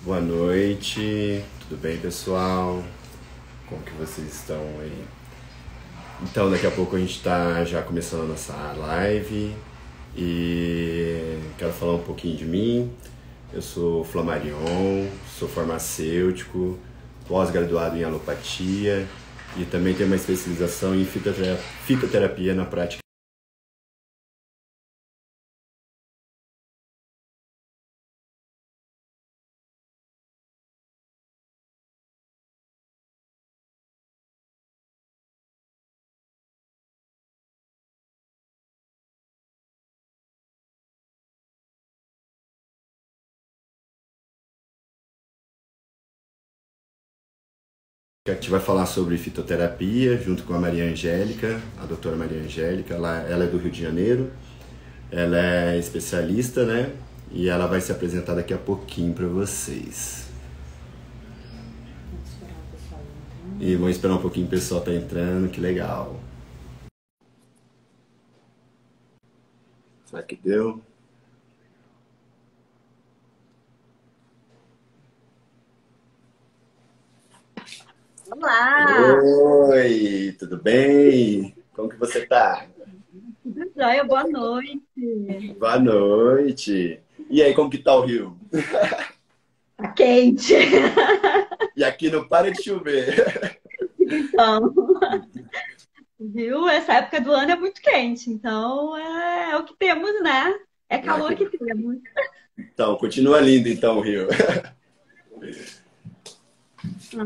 Boa noite, tudo bem, pessoal? Como que vocês estão aí? Então, daqui a pouco a gente está já começando a nossa live e quero falar um pouquinho de mim. Eu sou Flamarion, sou farmacêutico, pós-graduado em alopatia e também tenho uma especialização em fitoterapia na prática. A gente vai falar sobre fitoterapia junto com a Maria Angélica, a doutora Maria Angélica. Ela é do Rio de Janeiro, ela é especialista, né? E ela vai se apresentar daqui a pouquinho para vocês. E vamos esperar um pouquinho, o pessoal tá entrando, que legal. Será que deu? Olá! Oi, tudo bem? Como que você tá? Tudo jóia? Boa noite! Boa noite. E aí, como que tá o Rio? Tá quente! E aqui não para de chover. Então, viu? Essa época do ano é muito quente, então é o que temos, né? É calor que temos. Então, continua lindo então o Rio. Boa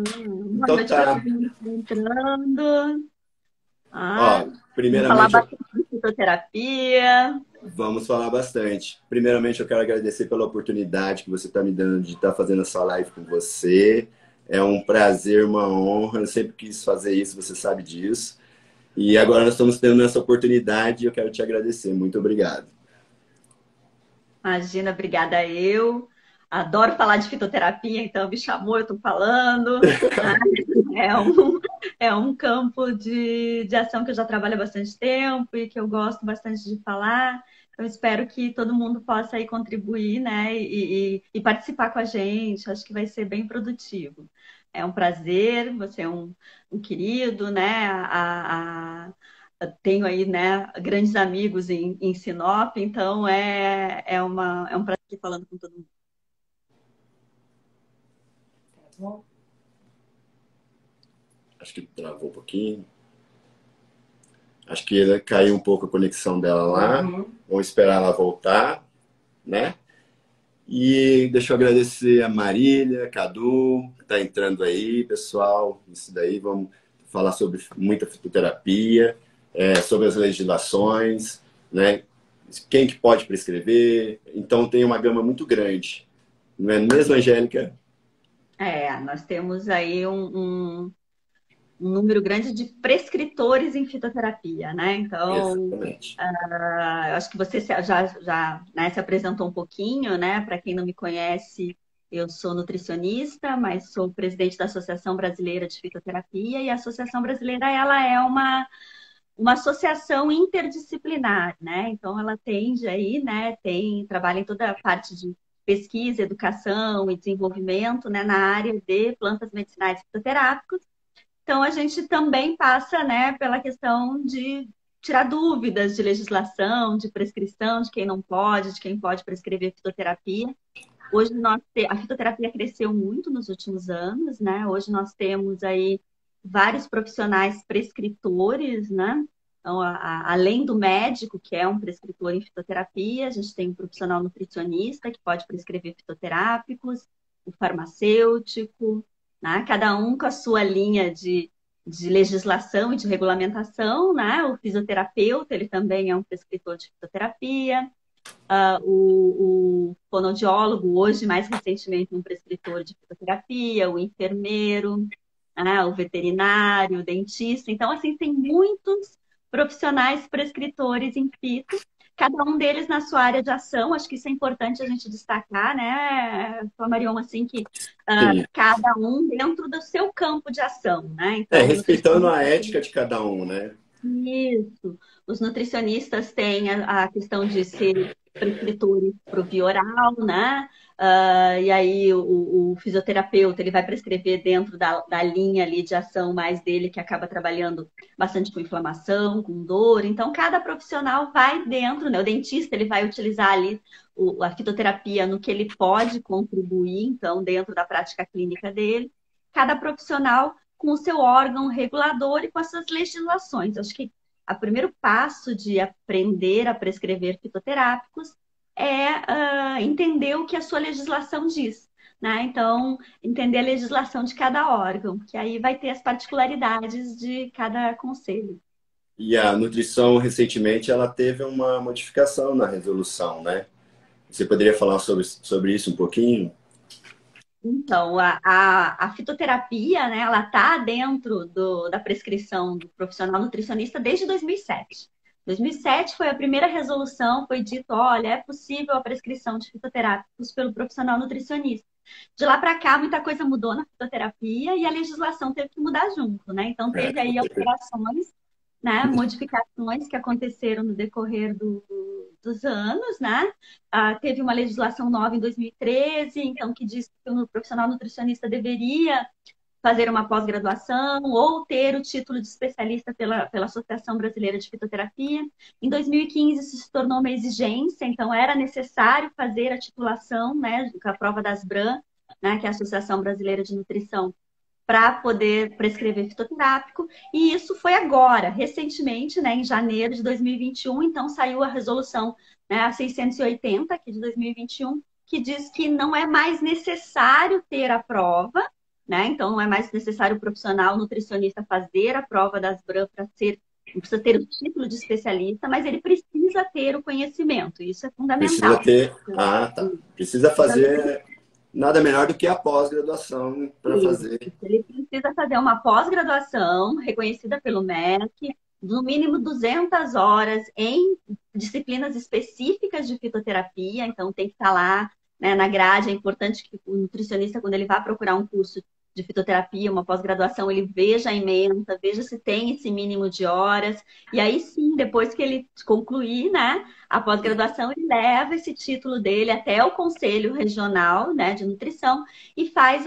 Então noite para tá. todo mundo que está entrando. Ó, Vamos falar primeiramente, bastante de fitoterapia. vamos falar bastante. Primeiramente, eu quero agradecer pela oportunidade que você está me dando de estar fazendo essa live com você. É um prazer, uma honra. Eu sempre quis fazer isso, você sabe disso. E agora nós estamos tendo essa oportunidade e eu quero te agradecer. Muito obrigado. Imagina, obrigada eu. Adoro falar de fitoterapia, então me chamou, eu estou falando. É um, é um campo de ação que eu já trabalho há bastante tempo e que eu gosto bastante de falar. Eu espero que todo mundo possa aí contribuir, né, e participar com a gente. Acho que vai ser bem produtivo. É um prazer, você é um querido, né? Tenho aí, né, grandes amigos em Sinop, então é um prazer estar falando com todo mundo. Tá bom? Acho que travou um pouquinho. Acho que caiu um pouco a conexão dela lá. Vamos esperar ela voltar, né? E deixa eu agradecer a Marília, Cadu, que está entrando aí, pessoal. Isso daí, vamos falar sobre muita fitoterapia, sobre as legislações, né? Quem que pode prescrever. Então tem uma gama muito grande. Não é mesmo, Angélica? Nós temos aí um número grande de prescritores em fitoterapia, né? Então, Exatamente. eu acho que você já né, se apresentou um pouquinho, né? Para quem não me conhece, eu sou nutricionista, mas sou presidente da Associação Brasileira de Fitoterapia, e a Associação Brasileira, ela é uma associação interdisciplinar, né? Então, ela tende aí, né? Trabalha em toda a parte de pesquisa, educação e desenvolvimento, né? Na área de plantas medicinais e fitoterápicas. Então, a gente também passa, né, pela questão de tirar dúvidas de legislação, de prescrição, de quem não pode, de quem pode prescrever fitoterapia. Hoje a fitoterapia cresceu muito nos últimos anos, né? Hoje nós temos aí vários profissionais prescritores, né? Então, além do médico, que é um prescritor em fitoterapia, a gente tem um profissional nutricionista que pode prescrever fitoterápicos, o farmacêutico, né? Cada um com a sua linha de legislação e de regulamentação, né? O fisioterapeuta, ele também é um prescritor de fitoterapia. O fonoaudiólogo, hoje, mais recentemente, um prescritor de fitoterapia, o enfermeiro, né, o veterinário, o dentista. Então, assim, tem muitos profissionais prescritores em fito, cada um deles na sua área de ação. Acho que isso é importante a gente destacar, né, Marion, assim, que Sim. cada um dentro do seu campo de ação, né? Então, Respeitando a ética de cada um, né? isso. Os nutricionistas têm a questão de ser prescritores para o via oral, né? E aí o fisioterapeuta ele vai prescrever dentro da linha ali de ação mais dele, que acaba trabalhando bastante com inflamação, com dor. Então, cada profissional vai dentro, né? O dentista ele vai utilizar ali a fitoterapia no que ele pode contribuir, então, dentro da prática clínica dele. Cada profissional com o seu órgão regulador e com as suas legislações. Acho que o primeiro passo de aprender a prescrever fitoterápicos é entender o que a sua legislação diz, né? Então, entender a legislação de cada órgão, que aí vai ter as particularidades de cada conselho. E a nutrição, recentemente, ela teve uma modificação na resolução, né? Você poderia falar sobre isso um pouquinho? Então, a fitoterapia, né, ela está dentro da prescrição do profissional nutricionista desde 2007. 2007 foi a primeira resolução, foi dito, olha, é possível a prescrição de fitoterápicos pelo profissional nutricionista. De lá para cá, muita coisa mudou na fitoterapia e a legislação teve que mudar junto, né? Então, teve aí alterações, né, modificações que aconteceram no decorrer dos anos, né? Teve uma legislação nova em 2013, então, que diz que o profissional nutricionista deveria fazer uma pós-graduação ou ter o título de especialista pela Associação Brasileira de Fitoterapia. Em 2015, isso se tornou uma exigência, então era necessário fazer a titulação, né, com a prova das BRAN, né, que é a Associação Brasileira de Nutrição, para poder prescrever fitoterápico, e isso foi agora, recentemente, né, em janeiro de 2021, então saiu a resolução, né, a 680, aqui de 2021, que diz que não é mais necessário ter a prova, né, então não é mais necessário o profissional nutricionista fazer a prova das BRAN para ser, não precisa ter o título de especialista, mas ele precisa ter o conhecimento, isso é Precisa fundamental. ter. Ah, tá. Precisa fazer nada melhor do que a pós-graduação para fazer. Ele precisa fazer uma pós-graduação reconhecida pelo MEC, no mínimo 200 horas em disciplinas específicas de fitoterapia, então tem que estar lá, né, na grade. É importante que o nutricionista, quando ele vá procurar um curso de fitoterapia, uma pós-graduação, ele veja a ementa, veja se tem esse mínimo de horas, e aí sim, depois que ele concluir, né, a pós-graduação, ele leva esse título dele até o Conselho Regional, né, de Nutrição e faz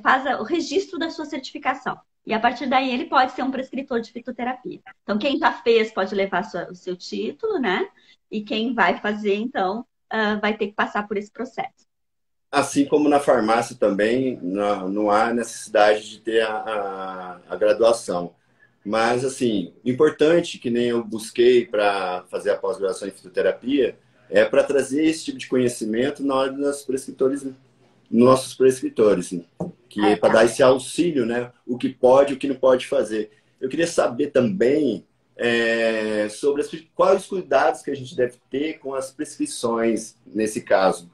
faz o registro da sua certificação. E a partir daí ele pode ser um prescritor de fitoterapia. Então, quem já fez pode levar o seu título, né? E quem vai fazer, então, vai ter que passar por esse processo. Assim como na farmácia também, não há necessidade de ter a graduação. Mas, assim, importante, que nem eu busquei para fazer a pós-graduação em fitoterapia, é para trazer esse tipo de conhecimento na hora dos prescritores, nossos prescritores, que é para dar esse auxílio, né? O que pode e o que não pode fazer. Eu queria saber também sobre quais os cuidados que a gente deve ter com as prescrições nesse caso.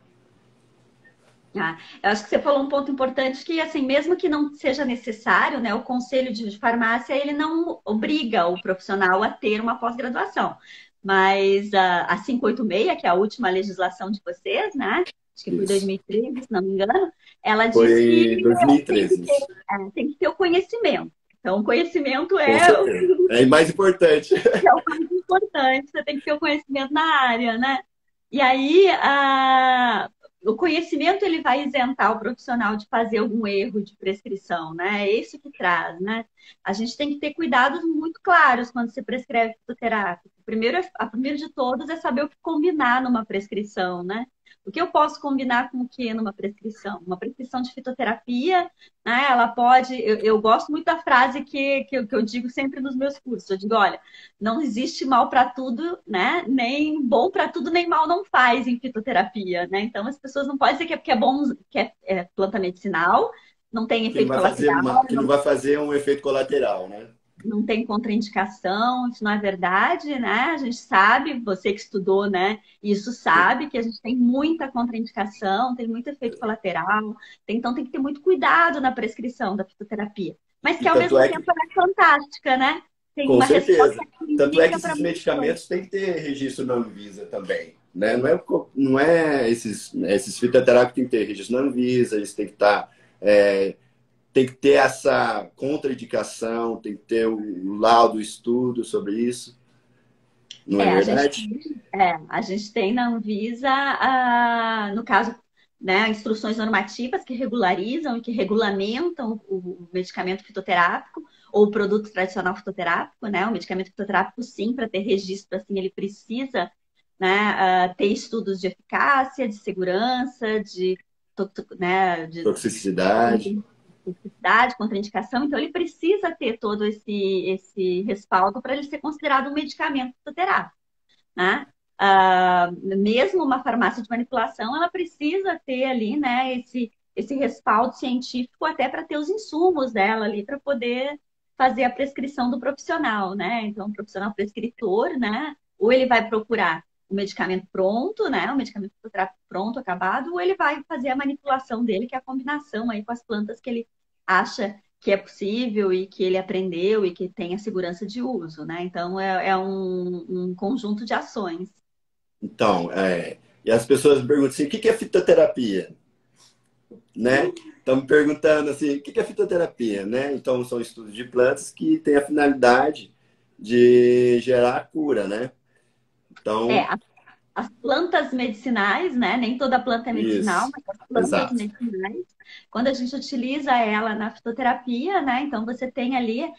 Eu acho que você falou um ponto importante que, assim, mesmo que não seja necessário, né, o Conselho de Farmácia, ele não obriga o profissional a ter uma pós-graduação. Mas a 586, que é a última legislação de vocês, né, acho que foi 2013, se não me engano, ela diz que 2013. Tem que ter o conhecimento. Então, o conhecimento é mais importante. É o mais importante, você tem que ter o conhecimento na área, né? E aí, o conhecimento ele vai isentar o profissional de fazer algum erro de prescrição, né? É isso que traz, né? A gente tem que ter cuidados muito claros quando se prescreve fitoterápico. Primeiro de todos é saber o que combinar numa prescrição, né? O que eu posso combinar com o que numa prescrição? Uma prescrição de fitoterapia, né? Ela pode... Eu gosto muito da frase que eu digo sempre nos meus cursos. Eu digo, olha, não existe mal para tudo, né? Nem bom para tudo, nem mal não faz em fitoterapia, né? Então as pessoas não podem dizer que é porque é bom, que é planta medicinal, não tem efeito colateral. Que não vai fazer um efeito colateral, né? Não tem contraindicação, isso não é verdade, né? A gente sabe, você que estudou, né? Isso sabe que a gente tem muita contraindicação, tem muito efeito colateral, então tem que ter muito cuidado na prescrição da fitoterapia. Mas que ao mesmo tempo ela é fantástica, né? Tem com uma certeza. Tanto é que esses medicamentos têm que ter registro na Anvisa também, né? Não é esses fitoterápicos têm que ter registro na Anvisa, eles têm que estar... tem que ter essa contraindicação, tem que ter o laudo, o estudo sobre isso. Não é verdade? A gente tem na Anvisa, no caso, né, instruções normativas que regularizam e que regulamentam o medicamento fitoterápico ou o produto tradicional fitoterápico, né? O medicamento fitoterápico, sim, para ter registro, assim, ele precisa, né, ter estudos de eficácia, de segurança, né, Toxicidade. toxicidade, contraindicação, então ele precisa ter todo esse respaldo para ele ser considerado um medicamento fitoterápico, né? Mesmo uma farmácia de manipulação, ela precisa ter ali, né, esse respaldo científico até para ter os insumos dela ali para poder fazer a prescrição do profissional, né? Então, o profissional prescritor, né, ou ele vai procurar o medicamento pronto, né, o medicamento fitoterápico pronto, acabado, ou ele vai fazer a manipulação dele, que é a combinação aí com as plantas que ele acha que é possível e que ele aprendeu e que tem a segurança de uso, né? Então, é um conjunto de ações. Então, e as pessoas me perguntam assim, o que é fitoterapia? Né? Estão me perguntando assim, o que é fitoterapia? Né? Então, são estudos de plantas que têm a finalidade de gerar cura, né? Então, As plantas medicinais, né? Nem toda planta é medicinal, isso, mas as plantas exato. medicinais, quando a gente utiliza ela na fitoterapia, né? Então você tem ali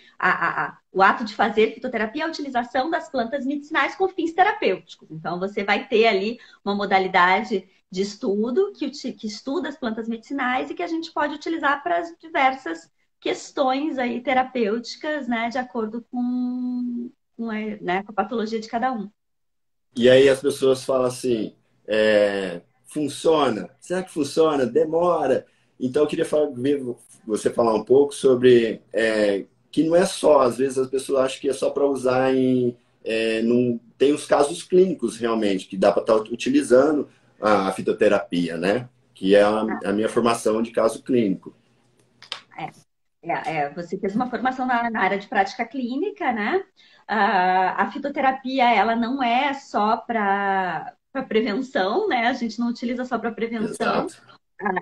o ato de fazer fitoterapia, a utilização das plantas medicinais com fins terapêuticos. Então você vai ter ali uma modalidade de estudo que estuda as plantas medicinais e que a gente pode utilizar para as diversas questões aí terapêuticas, né? De acordo com a patologia de cada um. E aí as pessoas falam assim, funciona? Será que funciona? Demora. Então eu queria ver você falar um pouco sobre que não é só, às vezes as pessoas acham que é só para usar tem os casos clínicos realmente, que dá para estar utilizando a fitoterapia, né? Que é a minha formação de caso clínico. Você fez uma formação na área de prática clínica, né? A fitoterapia, ela não é só para prevenção, né? A gente não utiliza só para prevenção. Exato.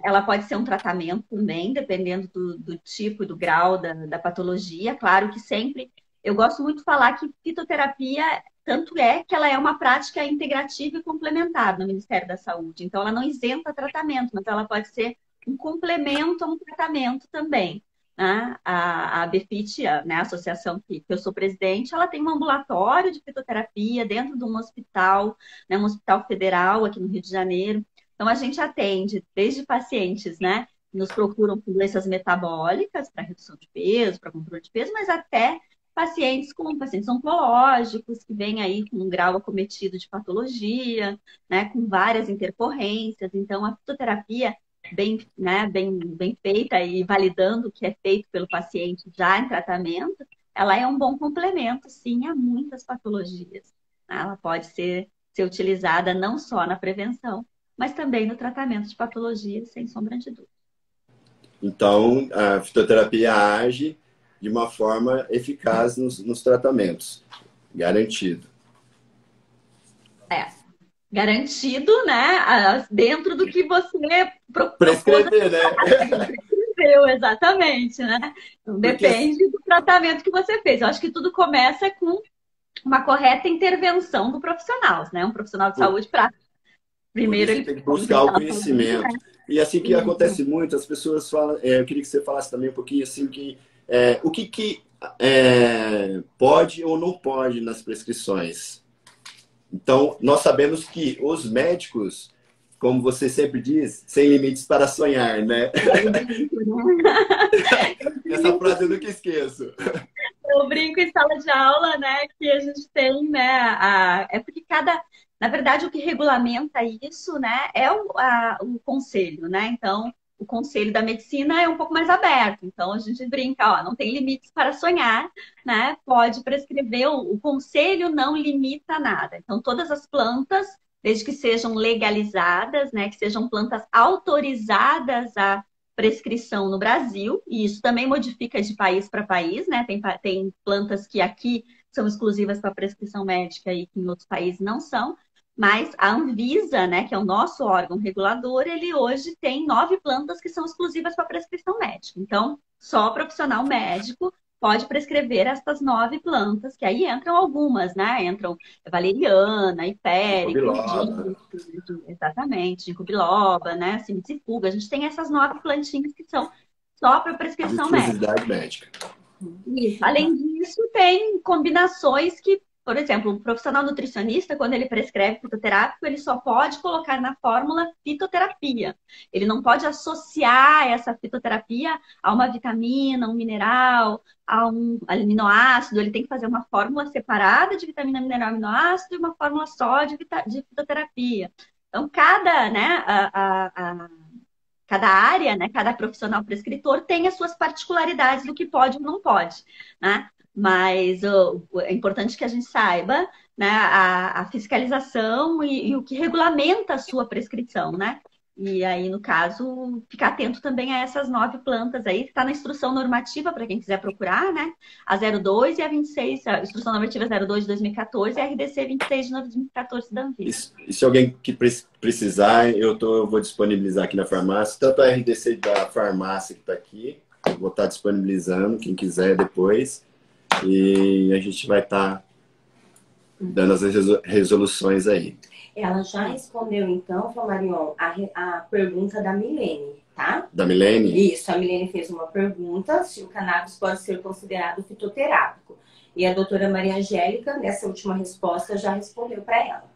Ela pode ser um tratamento também, dependendo do tipo e do grau da patologia. Claro que sempre, eu gosto muito de falar que fitoterapia, tanto é que ela é uma prática integrativa e complementar no Ministério da Saúde. Então, ela não isenta tratamento, mas ela pode ser um complemento a um tratamento também, né? A BFIT, né, a associação que eu sou presidente, ela tem um ambulatório de fitoterapia dentro de um hospital, né, um hospital federal aqui no Rio de Janeiro. Então, a gente atende desde pacientes, né, que nos procuram por doenças metabólicas, para redução de peso, para controle de peso, mas até pacientes oncológicos, que vêm aí com um grau acometido de patologia, né, com várias intercorrências. Então, a fitoterapia bem feita e validando o que é feito pelo paciente já em tratamento, ela é um bom complemento, sim, a muitas patologias. Ela pode ser utilizada não só na prevenção, mas também no tratamento de patologias, sem sombra de dúvida. Então, a fitoterapia age de uma forma eficaz nos tratamentos. Garantido. Garantido, né? Dentro do que você prescrever, né? Prescreveu, exatamente, né? Então, depende do tratamento que você fez. Eu acho que tudo começa com uma correta intervenção do profissional, né? Um profissional de saúde para primeiro ele tem que buscar o conhecimento. Falando, né? E assim que acontece muito, as pessoas falam. Eu queria que você falasse também um pouquinho assim que o que pode ou não pode nas prescrições. Então, nós sabemos que os médicos, como você sempre diz, sem limites para sonhar, né? Essa frase eu nunca esqueço. Eu brinco em sala de aula, né, que a gente tem, né, é porque na verdade, o que regulamenta isso, né, é o conselho, né? Então, o conselho da medicina é um pouco mais aberto. Então, a gente brinca, ó, não tem limites para sonhar, né? Pode prescrever, o conselho não limita nada. Então, todas as plantas, desde que sejam legalizadas, né, que sejam plantas autorizadas a prescrição no Brasil, e isso também modifica de país para país, né? Tem plantas que aqui são exclusivas para prescrição médica e que em outros países não são. Mas a Anvisa, né, que é o nosso órgão regulador, ele hoje tem 9 plantas que são exclusivas para prescrição médica. Então, só profissional médico pode prescrever essas 9 plantas, que aí entram algumas, né? Entram valeriana, hipérica, Biloba. exatamente, ginkgo biloba, né? Simicifuga. A gente tem essas 9 plantinhas que são só para De prescrição médica. exclusividade médica. Isso. Além disso, tem combinações que, por exemplo, um profissional nutricionista, quando ele prescreve fitoterápico, ele só pode colocar na fórmula fitoterapia. Ele não pode associar essa fitoterapia a uma vitamina, um mineral, a um aminoácido. Ele tem que fazer uma fórmula separada de vitamina, mineral, aminoácido e uma fórmula só de fitoterapia. Então, cada área, né, cada profissional prescritor tem as suas particularidades do que pode ou não pode, né? Mas é importante que a gente saiba, né, a fiscalização e o que regulamenta a sua prescrição, né? E aí, no caso, ficar atento também a essas 9 plantas aí, que está na instrução normativa, para quem quiser procurar, né? A 02 e a 26, a instrução normativa 02 de 2014 e a RDC 26 de 2014 da Anvisa. E se alguém que precisar, eu vou disponibilizar aqui na farmácia, tanto a RDC da farmácia que está aqui, eu vou estar disponibilizando, quem quiser depois, e a gente vai estar dando as resoluções aí. Ela já respondeu, então, Flamarion, a pergunta da Milene, tá? Da Milene? Isso, a Milene fez uma pergunta se o cannabis pode ser considerado fitoterápico. E a doutora Maria Angélica, nessa última resposta, já respondeu para ela.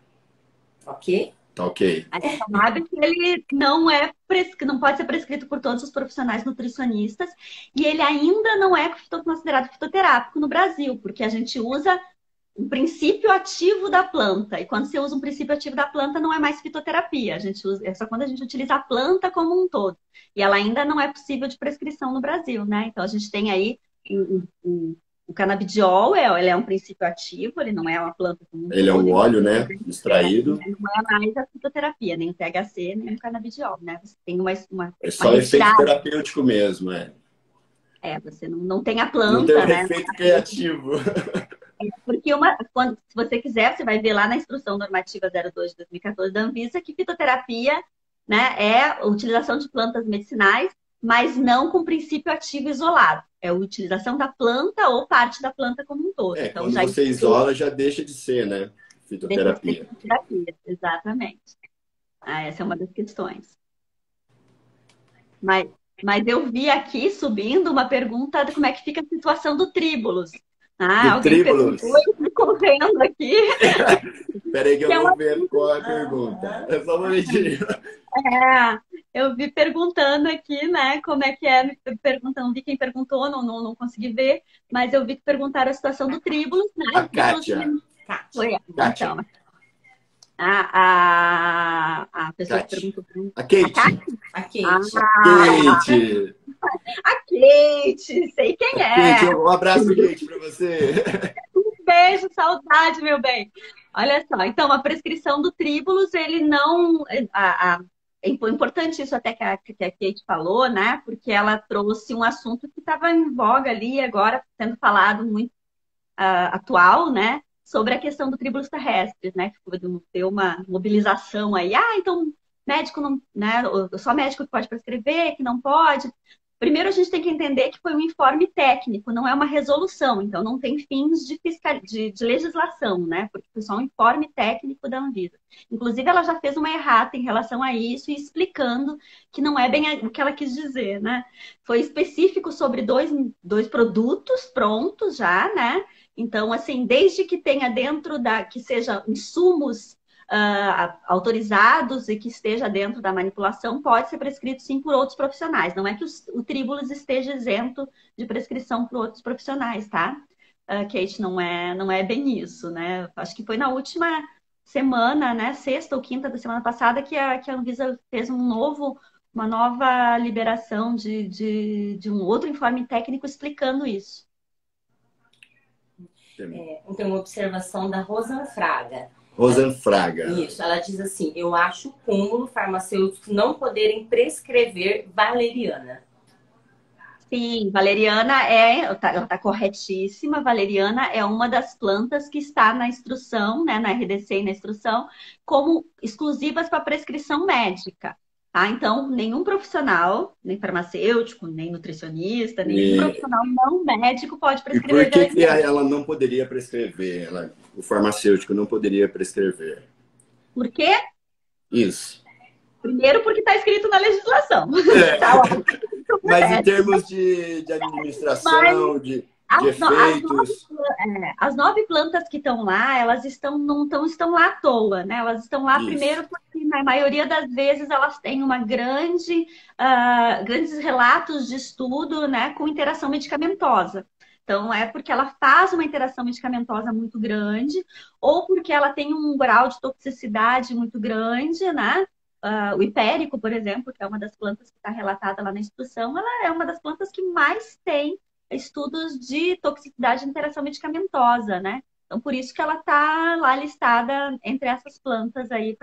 Ok? Tá ok. A cannabis, ele não pode ser prescrito por todos os profissionais nutricionistas e ele ainda não é considerado fitoterápico no Brasil, porque a gente usa um princípio ativo da planta. E quando você usa um princípio ativo da planta, não é mais fitoterapia. É só quando a gente utiliza a planta como um todo. E ela ainda não é possível de prescrição no Brasil, né? Então a gente tem aí o canabidiol, ele é um princípio ativo, ele não é uma planta como um todo. Ele é um óleo, né? Extraído. Não é mais a fitoterapia, nem o THC, nem o canabidiol, né? Você tem é só efeito terapêutico mesmo, é. Você não tem a planta, não tem um né? efeito criativo. Porque se você quiser, você vai ver lá na instrução normativa 02 de 2014 da Anvisa que fitoterapia, né, é a utilização de plantas medicinais, mas não com princípio ativo isolado. É a utilização da planta ou parte da planta como um todo. Então, quando você isola, já deixa de ser, né? Fitoterapia. Deixa de ser fitoterapia, exatamente. Essa é uma das questões. Mas eu vi aqui subindo uma pergunta de como é que fica a situação do Tríbulos. Alguém perguntou, eu fico correndo aqui. Peraí que eu vou ver qual é a pergunta. É só uma mentira. Eu vi perguntando aqui, né, como é que é, não vi quem perguntou, não consegui ver, mas eu vi que perguntaram a situação do Tríbulos, né? A Kátia. Foi ela, então. A pessoa que perguntou. A Kate. A Kate. Kate. A Kate, sei quem é. Kate, um abraço, Kate, para você. Um beijo, saudade, meu bem. Olha só, então a prescrição do Tríbulos, ele não... É importante isso até que a Kate falou, né? Porque ela trouxe um assunto que estava em voga ali, agora sendo falado muito atual, né? Sobre a questão do Tríbulos terrestres, né? Que deu uma mobilização aí. Então, médico não... né? Só médico que pode prescrever, que não pode... Primeiro, a gente tem que entender que foi um informe técnico, não é uma resolução. Então, não tem fins de legislação, né? Porque foi só um informe técnico da Anvisa. Inclusive, ela já fez uma errata em relação a isso, explicando que não é bem o que ela quis dizer, né? Foi específico sobre dois produtos prontos já, né? Então, assim, desde que tenha dentro que seja insumos autorizados e que esteja dentro da manipulação, pode ser prescrito sim por outros profissionais. Não é que o Tríbulos esteja isento de prescrição por outros profissionais, tá? Kate, não é bem isso, né? Acho que foi na última semana, né? Sexta ou quinta da semana passada que a Anvisa fez uma nova liberação de um outro informe técnico explicando isso. Tem uma observação da Rosana Fraga. Rosanfraga. Isso, ela diz assim: eu acho cúmulo farmacêuticos não poderem prescrever valeriana. Sim, valeriana ela tá corretíssima. Valeriana é uma das plantas que está na instrução, né, na RDC e na instrução, como exclusivas para prescrição médica. Tá? Então, nenhum profissional, nem farmacêutico, nem nutricionista, nenhum profissional não médico pode prescrever E por que valeriana. ela não poderia prescrever? O farmacêutico não poderia prescrever? Por quê? Isso. Primeiro, porque está escrito na legislação. É. Tá? Mas em termos de administração, de efeitos... As 9 plantas que estão lá, elas não estão lá à toa, né? Elas estão lá primeiro porque, na maioria das vezes, elas têm uma grandes relatos de estudo, né, com interação medicamentosa. Então, é porque ela faz uma interação medicamentosa muito grande ou porque ela tem um grau de toxicidade muito grande, né? O hipérico, por exemplo, que é uma das plantas que está relatada lá na instrução, ela é uma das plantas que mais tem estudos de toxicidade e interação medicamentosa, né? Então, por isso que ela está lá listada entre essas plantas aí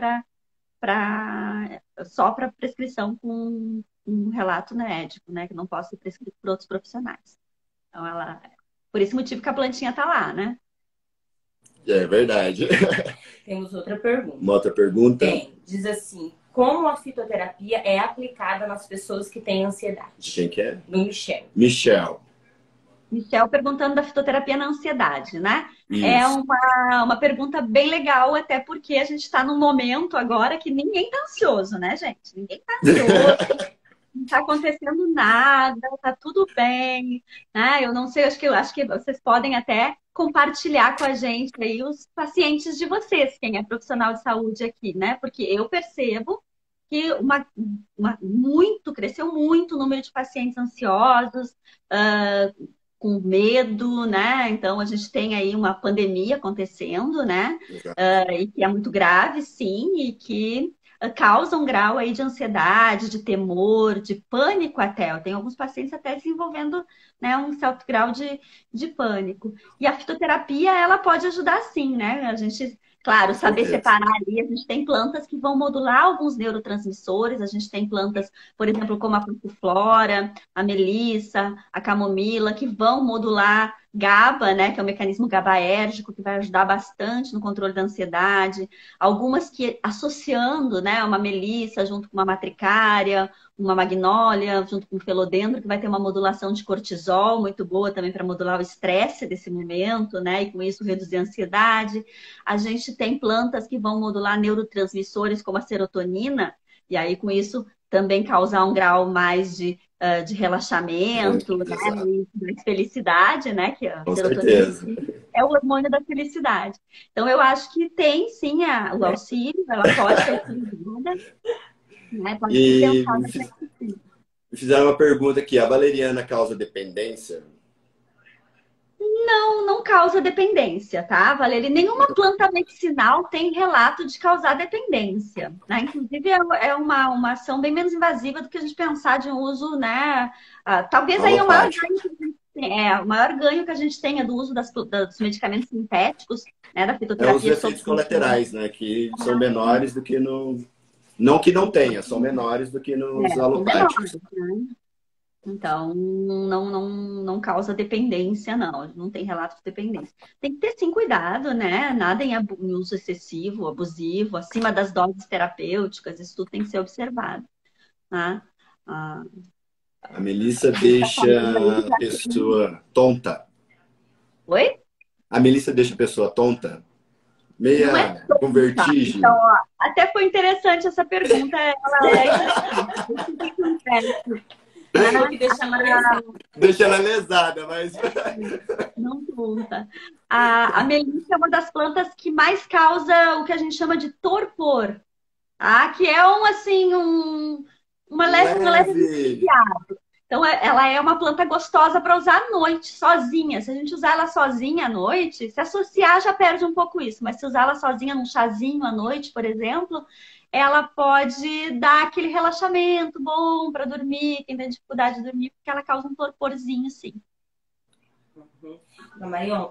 só para prescrição com um relato médico, né? Que não pode ser prescrito por outros profissionais. Então, por esse motivo que a plantinha está lá, né? É verdade. Temos outra pergunta. Uma outra pergunta? Tem. Diz assim, como a fitoterapia é aplicada nas pessoas que têm ansiedade? Quem que é? Do Michel. Michel perguntando da fitoterapia na ansiedade, né? Isso. É uma pergunta bem legal, até porque a gente está num momento agora que ninguém está ansioso, né, gente? Ninguém está ansioso, não está acontecendo nada, está tudo bem, né? Eu não sei, acho que vocês podem até compartilhar com a gente aí os pacientes de vocês, quem é profissional de saúde aqui, né? Porque eu percebo que cresceu muito o número de pacientes ansiosos, com medo, né? Então, a gente tem aí uma pandemia acontecendo, né? E que é muito grave, sim, e que causa um grau aí de ansiedade, de temor, de pânico até. Eu tenho alguns pacientes até desenvolvendo, né, um certo grau de pânico. E a fitoterapia, ela pode ajudar sim, né? A gente, claro, saber separar ali. A gente tem plantas que vão modular alguns neurotransmissores. A gente tem plantas, por exemplo, como a passiflora, a melissa, a camomila, que vão modular GABA, né, que é o mecanismo GABAérgico, que vai ajudar bastante no controle da ansiedade. Algumas que, associando, né, uma melissa junto com uma matricária, uma magnólia, junto com um felodendro, que vai ter uma modulação de cortisol muito boa também para modular o estresse desse momento, né, e com isso reduzir a ansiedade. A gente tem plantas que vão modular neurotransmissores como a serotonina, e aí com isso também causar um grau mais de relaxamento, né? E de felicidade, né? Que a serotonina é o hormônio da felicidade. Então, eu acho que tem, sim, o auxílio, ela pode ser utilizada, né? Pode ser pensada. Fizeram uma pergunta aqui, a valeriana causa dependência? Não causa dependência, tá, Valéria? Nenhuma planta medicinal tem relato de causar dependência, né? Inclusive, é uma ação bem menos invasiva do que a gente pensar de um uso, né? Talvez aí o maior ganho que a gente tenha do uso dos medicamentos sintéticos, né, da fitoterapia. Os efeitos colaterais, né? Que são menores do que no... Não que não tenha, são menores do que nos alopáticos. Então, não causa dependência, não tem relato de dependência. Tem que ter, sim, cuidado, né? Nada em uso excessivo, abusivo, acima das doses terapêuticas, isso tudo tem que ser observado. Né? A melissa deixa a pessoa tonta. Oi? A melissa deixa a pessoa tonta? Meia com vertigem? Então, até foi interessante essa pergunta. Deixa ela lesada, mas... Não conta. A melissa é uma das plantas que mais causa o que a gente chama de torpor. Que é uma leve. Então, ela é uma planta gostosa para usar à noite, sozinha. Se a gente usar ela sozinha à noite, se associar já perde um pouco isso. Mas se usar ela sozinha num chazinho à noite, por exemplo, ela pode dar aquele relaxamento bom para dormir, quem tem dificuldade de dormir, porque ela causa um torporzinho, sim.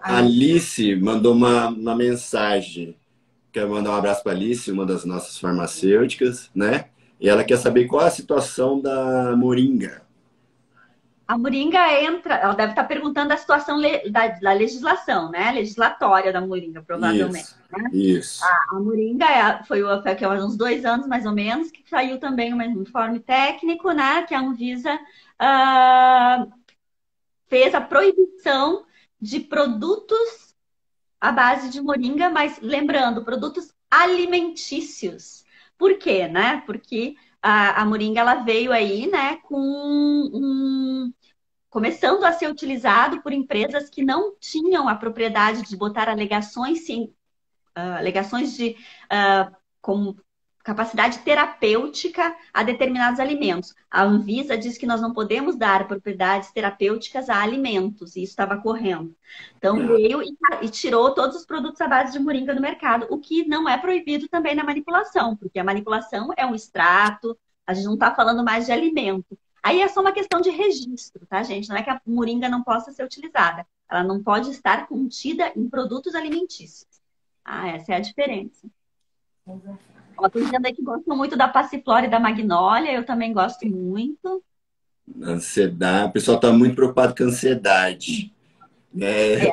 A Alice mandou uma mensagem. Quero mandar um abraço para a Alice, uma das nossas farmacêuticas, né? E ela quer saber qual é a situação da moringa. A moringa entra, ela deve estar perguntando a situação da legislação, né? Legislatória da moringa, provavelmente. Isso, Né? isso. A moringa foi há uns 2 anos, mais ou menos, que saiu também um informe técnico, né? Que a Anvisa fez a proibição de produtos à base de moringa, mas lembrando, produtos alimentícios. Por quê, né? Porque a moringa ela veio aí, né, começando a ser utilizado por empresas que não tinham a propriedade de botar alegações de com capacidade terapêutica a determinados alimentos. A Anvisa diz que nós não podemos dar propriedades terapêuticas a alimentos, e isso estava correndo. Então, veio e tirou todos os produtos à base de moringa do mercado, o que não é proibido também na manipulação, porque a manipulação é um extrato, a gente não está falando mais de alimento. Aí é só uma questão de registro, tá, gente? Não é que a moringa não possa ser utilizada. Ela não pode estar contida em produtos alimentícios. Essa é a diferença. Ó, tô dizendo aí que gostam muito da passiflora e da magnólia, eu também gosto muito. Ansiedade, o pessoal está muito preocupado com a ansiedade. A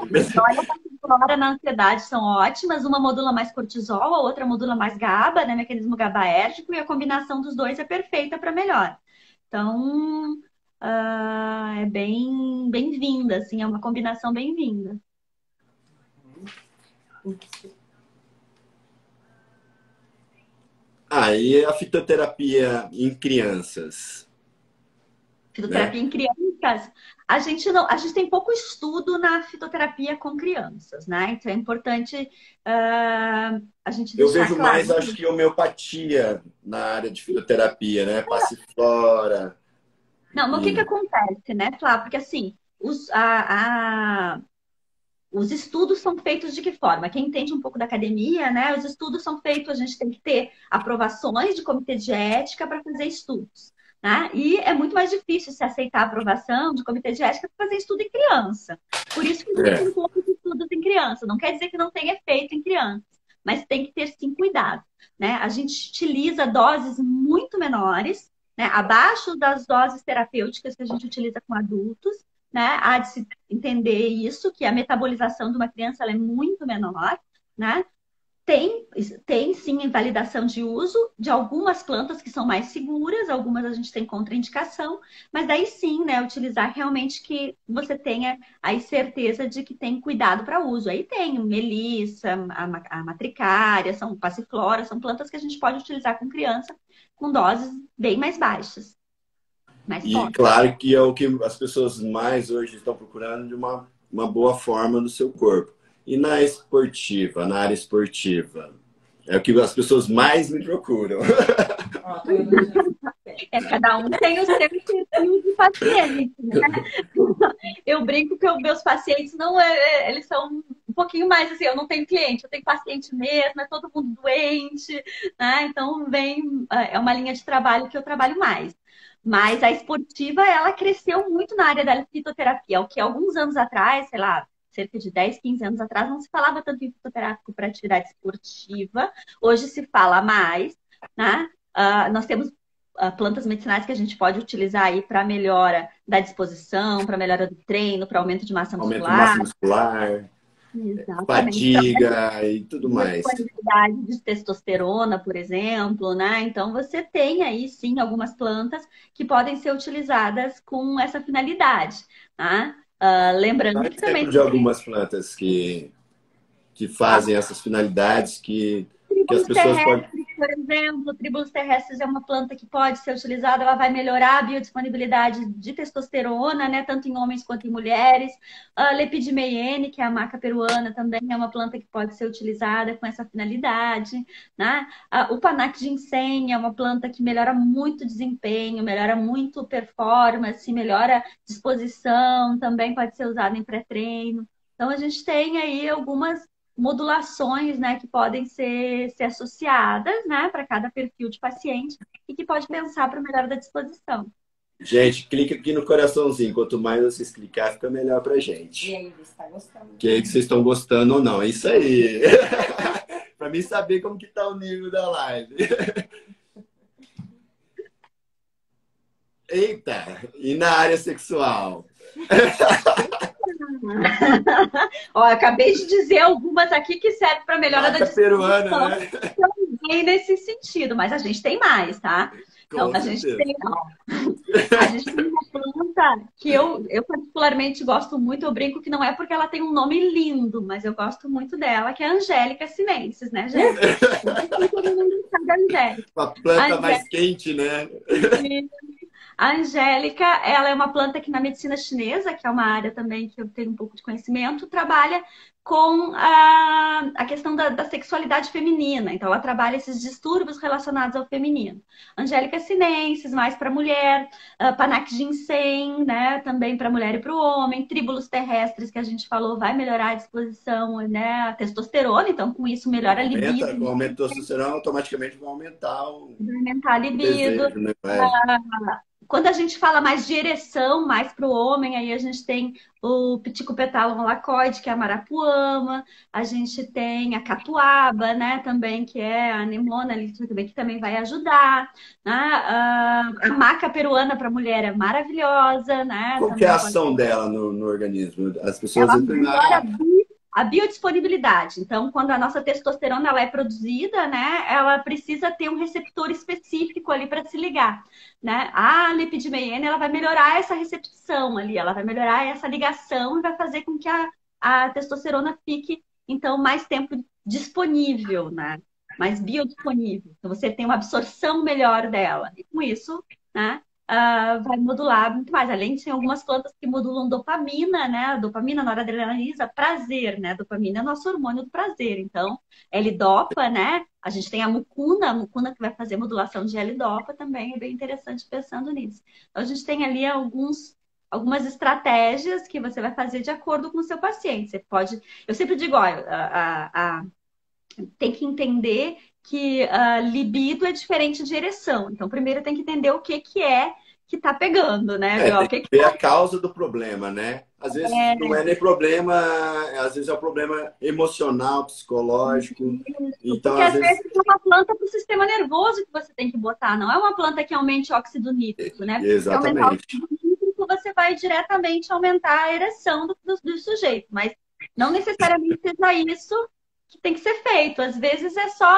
magnólia e a passiflora na ansiedade são ótimas, uma modula mais cortisol, a outra modula mais GABA, né, mecanismo GABAérgico, e a combinação dos dois é perfeita para melhor. Então, é bem-vinda, assim, é uma combinação bem-vinda. E a fitoterapia em crianças? Fitoterapia em crianças, a gente tem pouco estudo na fitoterapia com crianças, né? Então é importante a gente deixar Eu vejo claro. mais, acho que homeopatia na área de fitoterapia, né? Passiflora. Não, mas o que acontece, né, Flávio? Porque assim, os estudos são feitos de que forma? Quem entende um pouco da academia, né? Os estudos são feitos, a gente tem que ter aprovações de comitê de ética para fazer estudos. Né? E é muito mais difícil se aceitar a aprovação de comitê de ética para fazer estudo em criança. Por isso que tem poucos estudos em criança. Não quer dizer que não tenha efeito em crianças, mas tem que ter sim cuidado. Né? A gente utiliza doses muito menores, né? Abaixo das doses terapêuticas que a gente utiliza com adultos. Né? Há de se entender isso, que a metabolização de uma criança ela é muito menor. Né? Tem sim invalidação de uso de algumas plantas que são mais seguras, algumas a gente tem contraindicação, mas daí sim, né, utilizar realmente que você tenha aí certeza de que tem cuidado para uso. Aí tem melissa, a matricária, são passiflora, são plantas que a gente pode utilizar com criança com doses bem mais baixas. Claro que é o que as pessoas mais hoje estão procurando de uma boa forma do seu corpo. E na área esportiva, é o que as pessoas mais me procuram. Cada um tem o seu perfil de paciente, né? Eu brinco que os meus pacientes eles são um pouquinho mais assim, eu não tenho cliente, eu tenho paciente mesmo, é todo mundo doente, né? Então é uma linha de trabalho que eu trabalho mais. Mas a esportiva, ela cresceu muito na área da fitoterapia, o que alguns anos atrás, sei lá, cerca de 10, 15 anos atrás, não se falava tanto em fitoterápico para atividade esportiva. Hoje se fala mais, né? Nós temos plantas medicinais que a gente pode utilizar aí para melhora da disposição, para melhora do treino, para aumento de massa muscular. Aumento de massa muscular, fadiga e tudo mais. Disponibilidade de testosterona, por exemplo, né? Então você tem aí sim algumas plantas que podem ser utilizadas com essa finalidade, tá? Lembrando que também de algumas plantas que fazem essas finalidades que as pessoas podem... Por exemplo, tribulus terrestres é uma planta que pode ser utilizada, ela vai melhorar a biodisponibilidade de testosterona, né, tanto em homens quanto em mulheres. A lepidimeiene, que é a maca peruana, também é uma planta que pode ser utilizada com essa finalidade, né? O panac ginseng é uma planta que melhora muito o desempenho, melhora muito performance, melhora disposição, também pode ser usada em pré-treino. Então, a gente tem aí algumas modulações, né, que podem ser associadas, né, para cada perfil de paciente e que pode pensar para melhora da disposição. Gente, clica aqui no coraçãozinho. Quanto mais vocês clicar, fica melhor pra gente. E aí, você está gostando? Que aí que vocês estão gostando ou não. É isso aí. Para mim saber como que tá o nível da live. Eita, e na área sexual? Ó, eu acabei de dizer algumas aqui que servem para melhora da Vaca peruana, disposição né? também nesse sentido, mas a gente tem mais, tá? Então, Com a gente certeza. tem, a gente tem uma planta que eu particularmente gosto muito, eu brinco que não é porque ela tem um nome lindo, mas eu gosto muito dela, que é a Angélica sinensis, né, gente? Todo mundo sabe da Angélica. Uma A planta Angélica, mais quente, né? a Angélica, ela é uma planta que na medicina chinesa, que é uma área também que eu tenho um pouco de conhecimento, trabalha com a questão da sexualidade feminina. Então, ela trabalha esses distúrbios relacionados ao feminino. Angélica sinensis, mais para mulher, Panax ginseng, né, também para mulher e para o homem, tríbulos terrestres, que a gente falou, vai melhorar a disposição, né, a testosterona, então com isso melhora a libido. Com o aumento do testosterona, automaticamente vai aumentar Vai aumentar a o libido. desejo, né? Quando a gente fala mais de ereção, mais para o homem, aí a gente tem o piticopetalum lacoide, que é a marapuama, a gente tem a catuaba, né, também, que é a anemona, que também vai ajudar, né? A maca peruana para mulher é maravilhosa, né? Qual que é Também a pode... ação dela no organismo? As pessoas Ela entram melhora na... a biodisponibilidade. Então, quando a nossa testosterona ela é produzida, né, ela precisa ter um receptor específico ali para se ligar, né? A lipidemeiena ela vai melhorar essa recepção ali, ela vai melhorar essa ligação e vai fazer com que a testosterona fique então mais tempo disponível, né? Mais biodisponível. Então, você tem uma absorção melhor dela. E com isso, né? Vai modular muito mais. Além de ter algumas plantas que modulam dopamina, né? A dopamina, noradrenalina, prazer, né? A dopamina é nosso hormônio do prazer. Então, L-dopa, né? A gente tem a mucuna que vai fazer modulação de L-dopa também, é bem interessante pensando nisso. Então, a gente tem ali algumas estratégias que você vai fazer de acordo com o seu paciente. Você pode... Eu sempre digo, olha, tem que entender que libido é diferente de ereção. Então, primeiro tem que entender o que é que tá pegando, né? É, O tem que que ver a causa do problema, né? Às vezes não é nem problema, às vezes é um problema emocional, psicológico. Então, porque às às vezes... vezes é uma planta para o sistema nervoso que você tem que botar, não é uma planta que aumente óxido nítrico, né? Porque se aumentar o Exatamente. óxido nítrico, você vai diretamente aumentar a ereção do sujeito, mas não necessariamente seja isso que tem que ser feito. Às vezes é só,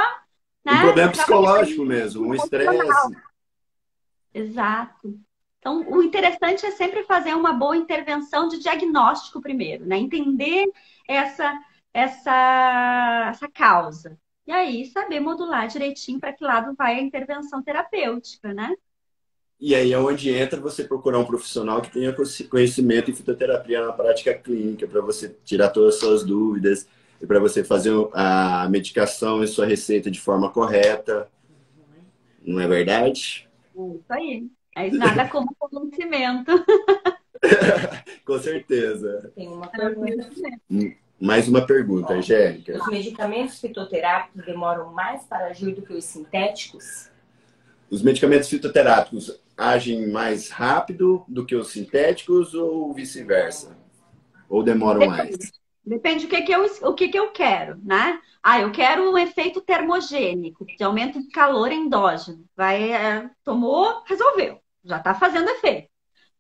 Um né, problema trabalhar psicológico mesmo, um emocional. estresse. Exato. Então, o interessante é sempre fazer uma boa intervenção de diagnóstico primeiro, né? Entender essa causa. E aí, saber modular direitinho para que lado vai a intervenção terapêutica, né? E aí é onde entra você procurar um profissional que tenha conhecimento em fitoterapia na prática clínica, para você tirar todas as suas dúvidas e para você fazer a medicação e sua receita de forma correta. Não é verdade? É isso aí. É nada como conhecimento. Com certeza. Tem uma pergunta. Mais uma pergunta, Angélica. Os medicamentos fitoterápicos demoram mais para agir do que os sintéticos? Os medicamentos fitoterápicos agem mais rápido do que os sintéticos ou vice-versa? Ou demoram mais? Depende o que eu quero, né? Eu quero um efeito termogênico, de aumento de calor endógeno. Tomou, resolveu. Já está fazendo efeito,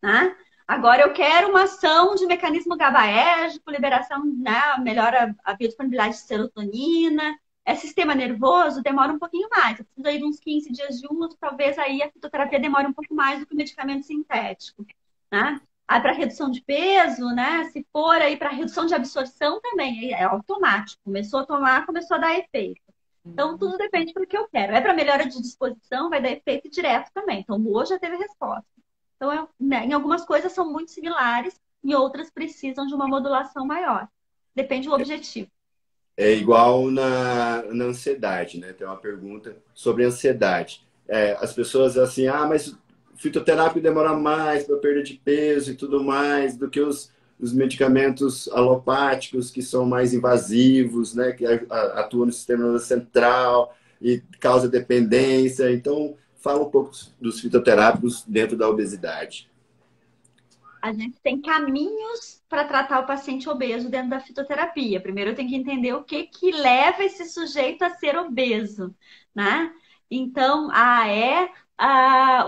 né? Agora eu quero uma ação de mecanismo GABAérgico, liberação, né? Melhora a biodisponibilidade de serotonina. Sistema nervoso, demora um pouquinho mais. Eu preciso aí de uns 15 dias de uso, talvez aí a fitoterapia demore um pouco mais do que o medicamento sintético, né? Aí para redução de peso, né? Se for aí para redução de absorção também, é automático. Começou a tomar, começou a dar efeito. Então, tudo depende do que eu quero. É para melhora de disposição, vai dar efeito direto também. Então, hoje já teve resposta. Então, né, em algumas coisas são muito similares, em outras precisam de uma modulação maior. Depende do objetivo. É igual na ansiedade, né? Tem uma pergunta sobre ansiedade. As pessoas assim, mas fitoterapia demora mais para perda de peso e tudo mais do que os medicamentos alopáticos que são mais invasivos, né? Que atuam no sistema nervoso central e causa dependência. Então, fala um pouco dos fitoterápicos dentro da obesidade. A gente tem caminhos para tratar o paciente obeso dentro da fitoterapia. Primeiro eu tenho que entender o que leva esse sujeito a ser obeso, né? Então,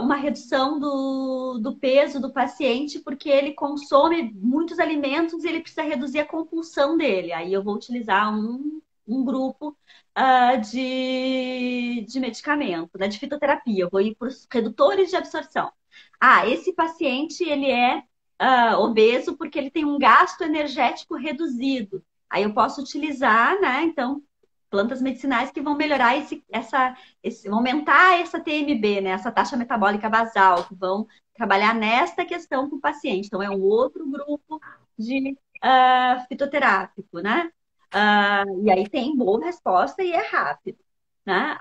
uma redução do peso do paciente, porque ele consome muitos alimentos e ele precisa reduzir a compulsão dele. Aí eu vou utilizar um grupo de medicamento, né, de fitoterapia. Eu vou ir para os redutores de absorção. Esse paciente, ele é obeso porque ele tem um gasto energético reduzido. Aí eu posso utilizar, né, então, plantas medicinais que vão melhorar vão aumentar essa TMB, né, essa taxa metabólica basal, que vão trabalhar nesta questão com o paciente. Então, é um outro grupo de fitoterápico, né? E aí tem boa resposta e é rápido. Né?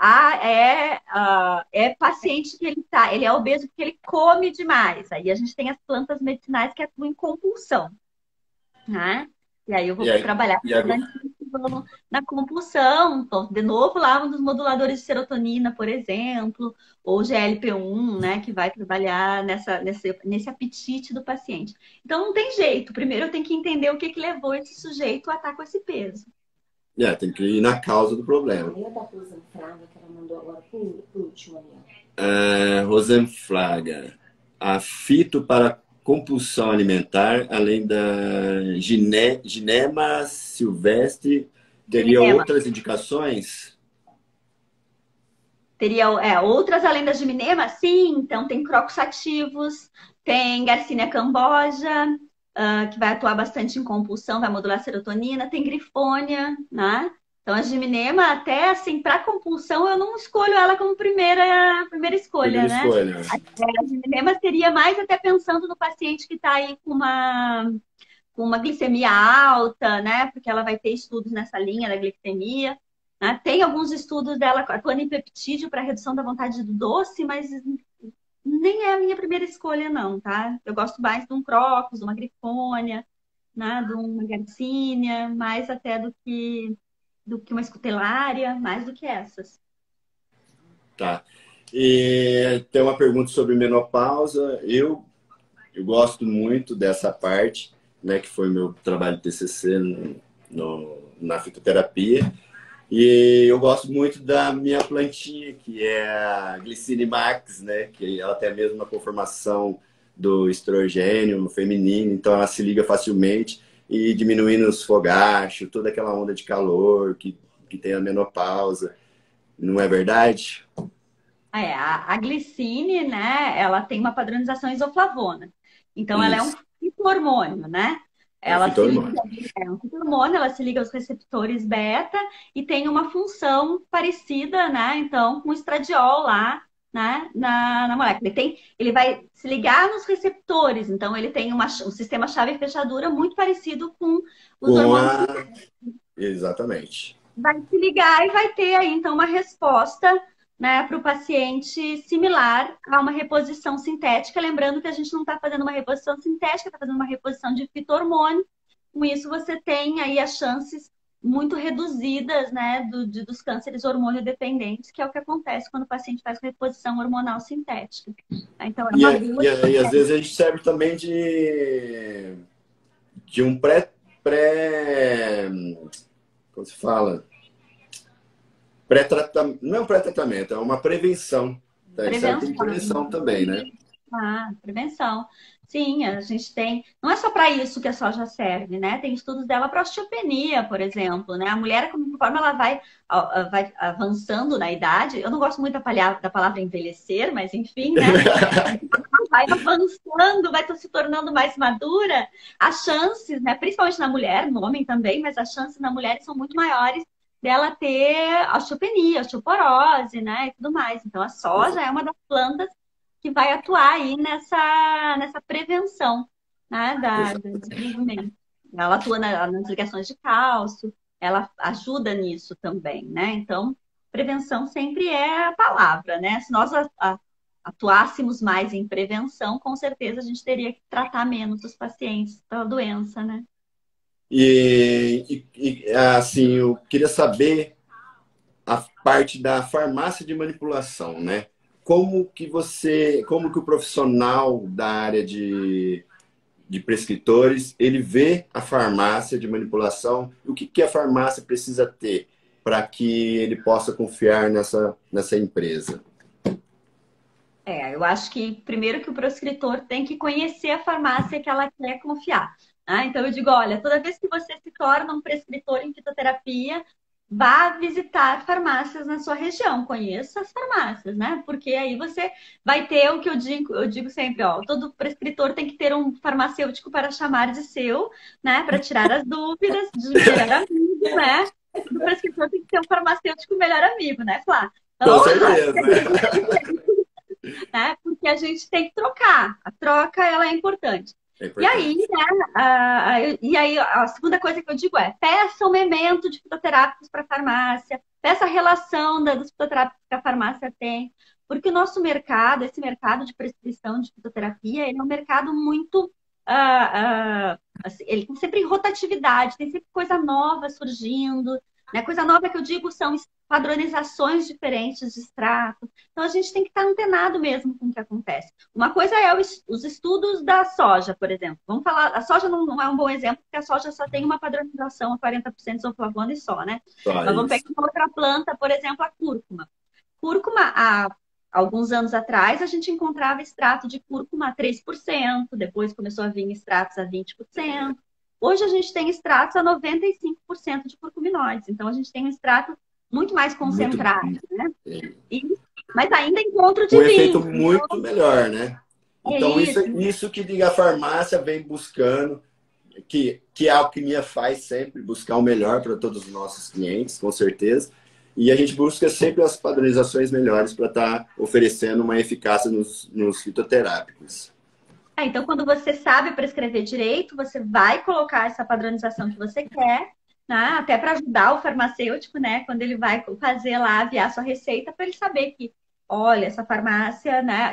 É paciente que ele é obeso porque ele come demais. Aí a gente tem as plantas medicinais que atuam em compulsão. Né? E aí eu vou trabalhar na compulsão. Então, de novo, lá um dos moduladores de serotonina, por exemplo, ou GLP-1, né, que vai trabalhar nesse apetite do paciente. Então, não tem jeito. Primeiro eu tenho que entender o que levou esse sujeito a estar com esse peso. Tem que ir na causa do problema. E a da Rosenflaga, que ela mandou agora por último ali. Rosenflaga. A fito para compulsão alimentar, além da ginema silvestre, teria outras indicações? Teria outras além da giminema? Sim, então tem crocus sativos, tem Garcinia cambogia, que vai atuar bastante em compulsão, vai modular a serotonina, tem grifônia, né? Então a giminema, até assim, para compulsão, eu não escolho ela como primeira escolha, né? A giminema seria mais até pensando no paciente que está aí com uma glicemia alta, né? Porque ela vai ter estudos nessa linha da glicemia. Né? Tem alguns estudos dela atuando em peptídeo para redução da vontade do doce, mas nem é a minha primeira escolha, não, tá? Eu gosto mais de um crocus, de uma grifônia, né? De uma garcínia, mais até do que uma escutelária, mais do que essas. Tá. E tem uma pergunta sobre menopausa. Eu gosto muito dessa parte, né? Que foi meu trabalho de TCC na fitoterapia. E eu gosto muito da minha plantinha, que é a Glycine Max, né? Que ela tem a mesma conformação do estrogênio feminino, então ela se liga facilmente e diminuindo os fogachos, toda aquela onda de calor que tem a menopausa. Não é verdade? A glicine, né? Ela tem uma padronização isoflavona. Então, ela é um fito-hormônio, né? Ela é um fito-hormônio, ela se liga aos receptores beta e tem uma função parecida, né? Então, com o estradiol lá, né? na molécula. Ele vai se ligar nos receptores, então ele tem um sistema chave e fechadura muito parecido com os hormônios. Exatamente. Vai se ligar e vai ter aí, então, uma resposta, né, para o paciente similar a uma reposição sintética. Lembrando que a gente não está fazendo uma reposição sintética, está fazendo uma reposição de fito-hormônio. Com isso, você tem aí as chances muito reduzidas, né, dos cânceres hormônio dependentes, que é o que acontece quando o paciente faz reposição hormonal sintética. Então, e às vezes a gente serve também de um como se fala? Pré-tratamento. Não é um pré-tratamento, é uma prevenção. Prevenção também, né? Prevenção. Sim, a gente tem... Não é só para isso que a soja serve, né? Tem estudos dela para osteopenia, por exemplo, né? A mulher, conforme ela vai avançando na idade... Eu não gosto muito da palavra envelhecer, mas enfim, né? Vai avançando, vai se tornando mais madura, as chances, né? Principalmente na mulher, no homem também, mas as chances na mulher são muito maiores dela ter osteopenia, osteoporose, né? E tudo mais. Então, a soja é uma das plantas que vai atuar aí nessa prevenção, né, do desenvolvimento. Ela atua nas ligações de cálcio, ela ajuda nisso também, né? Então, prevenção sempre é a palavra, né? Se nós atuássemos mais em prevenção, com certeza a gente teria que tratar menos os pacientes pela doença, né? E assim, eu queria saber a parte da farmácia de manipulação, né? Como que o profissional da área de prescritores, ele vê a farmácia de manipulação, o que a farmácia precisa ter para que ele possa confiar nessa empresa? Eu acho que, primeiro, que o prescritor tem que conhecer a farmácia que ela quer confiar. Né? Então, eu digo, olha, toda vez que você se torna um prescritor em fitoterapia, vá visitar farmácias na sua região, conheça as farmácias, né? Porque aí você vai ter o que eu digo sempre, ó, todo prescritor tem que ter um farmacêutico para chamar de seu, né? Para tirar as dúvidas, de melhor amigo, né? Todo prescritor tem que ter um farmacêutico melhor amigo, né, Flá? Com Então, certeza. né? Porque a gente tem que trocar. A troca, ela é importante. E aí, né, a segunda coisa que eu digo é, peça o memento de fitoterápicos para a farmácia, peça a relação dos fitoterápicos que a farmácia tem, porque o nosso mercado, esse mercado de prescrição de fitoterapia, ele é um mercado muito... assim, ele tem sempre rotatividade, tem sempre coisa nova surgindo, né? Coisa nova que eu digo são padronizações diferentes de extrato. Então, a gente tem que estar antenado mesmo com o que acontece. Uma coisa é os estudos da soja, por exemplo. Vamos falar, a soja não é um bom exemplo, porque a soja só tem uma padronização a 40% de isoflavona e só, né? Mas vamos pegar uma outra planta, por exemplo, a cúrcuma. Cúrcuma, há alguns anos atrás, a gente encontrava extrato de cúrcuma a 3%, depois começou a vir extratos a 20%. Hoje a gente tem extratos a 95% de curcuminoides. Então, a gente tem um extrato muito mais concentrado, né? Mas ainda encontro de um vinho. efeito muito melhor, né? Então, isso que a farmácia vem buscando, que a alquimia faz sempre, buscar o melhor para todos os nossos clientes, com certeza. E a gente busca sempre as padronizações melhores para estar oferecendo uma eficácia nos fitoterápicos. Então, quando você sabe prescrever direito, você vai colocar essa padronização que você quer, né? Até para ajudar o farmacêutico, né? Quando ele vai fazer lá, aviar sua receita, para ele saber que, olha, essa farmácia, né?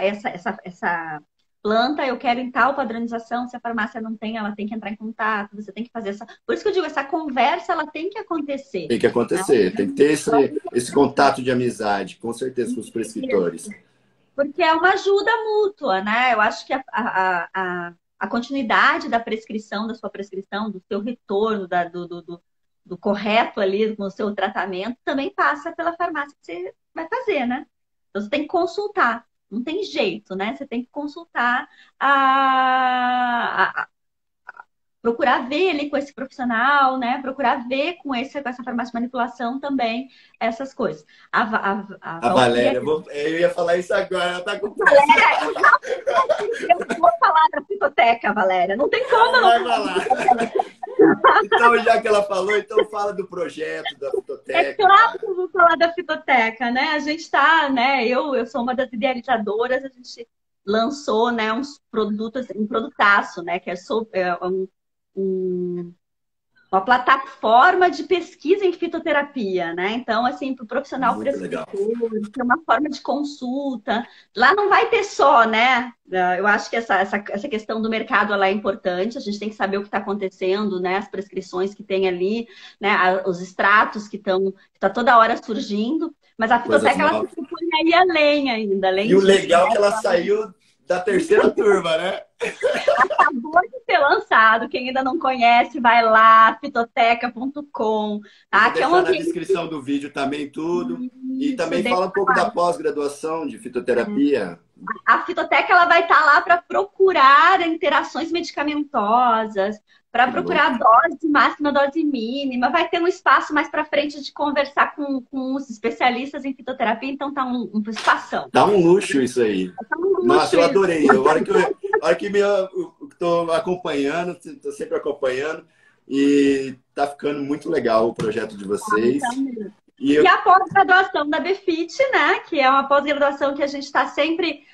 Essa planta, eu quero em tal padronização. Se a farmácia não tem, ela tem que entrar em contato. Você tem que fazer essa... Por isso que eu digo, essa conversa, ela tem que acontecer. Tem que acontecer. Né? Tem que ter esse contato de amizade, com certeza, com os prescritores. Porque é uma ajuda mútua, né? Eu acho que a continuidade da prescrição, da sua prescrição, do seu retorno, do correto ali no seu tratamento, também passa pela farmácia que você vai fazer, né? Então, você tem que consultar. Não tem jeito, né? Você tem que consultar procurar ver ali com esse profissional, né? Procurar ver com essa farmácia de manipulação também essas coisas. A Valéria, eu ia falar isso agora, ela tá com Valéria, eu vou falar da fitoteca, Valéria. Não tem como não vai falar. Então, já que ela falou, então fala do projeto da fitoteca. É claro que eu vou falar da fitoteca, né? A gente tá, né? Eu sou uma das idealizadoras, a gente lançou, né, uns produtos, um produtaço, né? Que é uma plataforma de pesquisa em fitoterapia, né? Então, assim, para o profissional prescritor, tem uma forma de consulta. Lá não vai ter só, né? Eu acho que essa questão do mercado ela é importante. A gente tem que saber o que está acontecendo, né? As prescrições que tem ali, né? Os extratos que está toda hora surgindo. Mas a fitoteca ela se põe aí além ainda. E o legal é que ela saiu da terceira turma, né? Acabou de ser lançado. Quem ainda não conhece, vai lá, fitoteca.com. Tá? Vou deixar na descrição do vídeo também tudo. E também fala um pouco da pós-graduação de fitoterapia. A fitoteca ela vai estar lá para procurar interações medicamentosas, para procurar dose máxima, dose mínima. Vai ter um espaço mais para frente de conversar com os especialistas em fitoterapia, então tá um espação. Dá um luxo isso aí. Nossa, eu adorei. Agora que eu estou acompanhando, estou sempre acompanhando, e tá ficando muito legal o projeto de vocês. E a pós-graduação da BFIT, né? Que é uma pós-graduação que a gente está sempre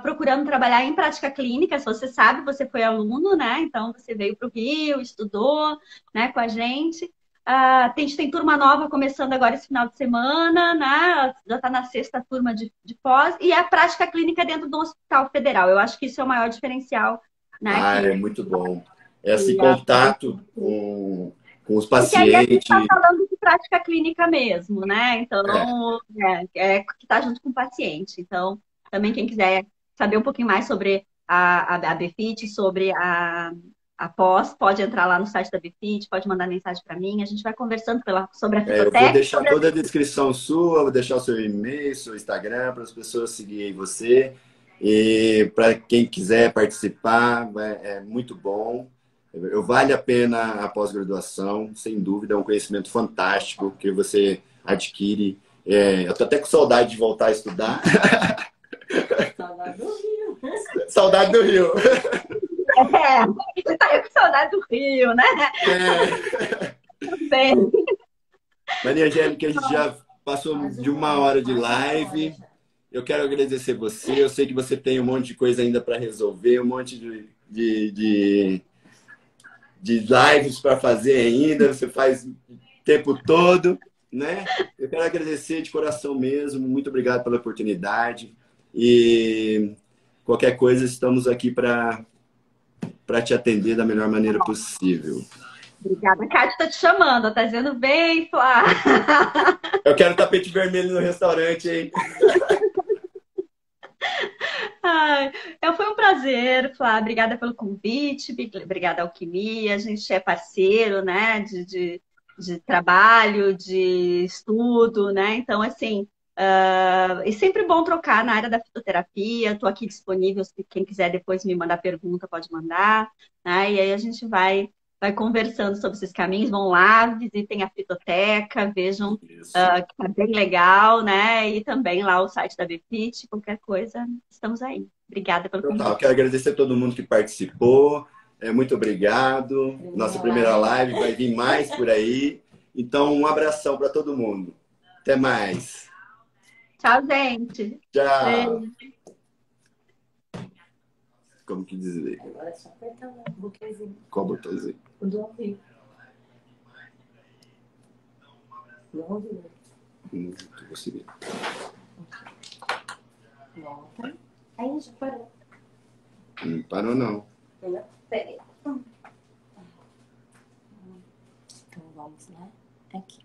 procurando trabalhar em prática clínica. Se você sabe, você foi aluno, né? Então, você veio para o Rio, estudou, né, com a gente. A gente tem turma nova começando agora esse final de semana, né? Já está na 6ª turma de pós. E a prática clínica dentro do Hospital Federal. Eu acho que isso é o maior diferencial. Né, é muito bom. Esse contato com os pacientes. Porque aí a gente está falando de prática clínica mesmo, né? Então, que está junto com o paciente. Então, também quem quiser saber um pouquinho mais sobre a BFIT, sobre a pós, pode entrar lá no site da BFIT, pode mandar mensagem para mim, a gente vai conversando sobre a fitoteca. Eu vou deixar toda a descrição sua, vou deixar o seu e-mail, seu Instagram, para as pessoas seguirem você. E para quem quiser participar, é muito bom. Vale a pena a pós-graduação, sem dúvida, é um conhecimento fantástico que você adquire. Eu estou até com saudade de voltar a estudar. Saudade do Rio. Saudade do Rio. Você tá com saudade do Rio, né? Bem. Maria Angélica, a gente já passou de 1 hora de live. Eu quero agradecer você. Eu sei que você tem um monte de coisa ainda para resolver, um monte de lives para fazer ainda. Você faz o tempo todo, né? Eu quero agradecer de coração mesmo. Muito obrigado pela oportunidade. E qualquer coisa, estamos aqui para te atender da melhor maneira possível. Obrigada. A Cátia está te chamando. Tá dizendo bem, Flá. Eu quero tapete vermelho no restaurante, hein? Ai, foi um prazer, Flá. Obrigada pelo convite, obrigada à Alquimia. A gente é parceiro, né, de trabalho, de estudo, né? Então, assim, é sempre bom trocar na área da fitoterapia. Estou aqui disponível, se quem quiser depois me mandar pergunta, pode mandar, né? E aí a gente vai conversando sobre esses caminhos. Vão lá, visitem a fitoteca, vejam que tá bem legal, né? E também lá o site da Befit, qualquer coisa, estamos aí. Obrigada pelo convite. Total, quero agradecer a todo mundo que participou. Muito obrigado. Nossa primeira live vai vir mais por aí. Então, um abração para todo mundo. Até mais. Tchau, gente. Tchau. Como que dizer? Agora é só apertar o botãozinho. Qual botãozinho? O do ao vivo. Do ao vivo. Não tô conseguindo. Volta. Aí já parou. Não parou, não. Peraí. Então vamos lá. Aqui.